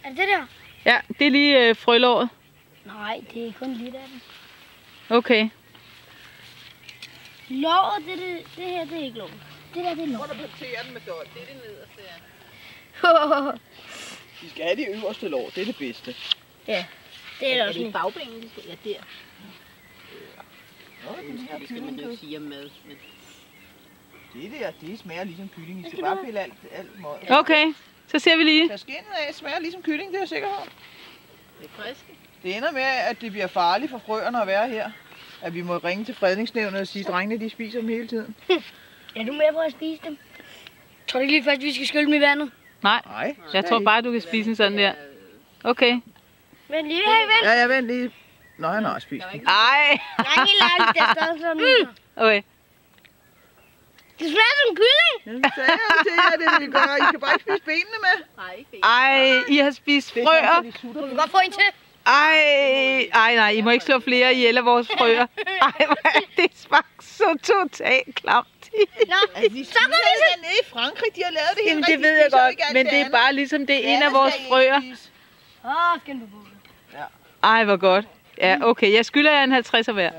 Er det der? Ja, det er lige frølåret. Nej, det er kun lidt af den. Okay. Låret, det her, det er ikke låret. Det der, det er låret. Prøv at partere den med dold. Det er det nederste, ja. De skal have de øverste lår, det er det bedste. Ja, det er da også det bagbenen, de skal? Ja, der. Nå, den her Det skal man kylling. jo sige med. Men... Det smager ligesom kylling. I skal bare pille alt møg. Okay, så ser vi lige. Så skinnet af smager ligesom kylling, det er jeg sikker på. Det er frisk. Det ender med, at det bliver farligt for frøerne at være her. At vi må ringe til fredningsnævnet og sige, at drengene de spiser dem hele tiden. Er du med på at spise dem? Tror du ikke lige først, vi skal skylle dem i vandet? Nej, Nej. jeg tror bare, du kan spise en sådan der. Okay. Men lige her i vandet. Ja, jeg vent lige. Nå, han har spist den. Ej. Nej, helt ærligt, der står sådan. Okay. Det smager som kylling. Jamen, sagde jeg til jer, det vil gøre. I skal bare ikke spise benene med. Nej, ikke Ej, I har spist frøer. Du kan godt få en til. Ej, nej, I må ikke slå flere ihjel af vores frøer. Ej, det smagte så totalt klamt. Nå, Altså, så går vi så nede i Frankrig. De har lavet det helt Jamen, det rigtigt. ved jeg Spiser godt, ikke alt men det er andet. bare ligesom, det er en af andet vores skal I frøer. ikke spise. skal du på det. Ej, hvor godt. Ja, okay, jeg skylder jer en 50'er hver.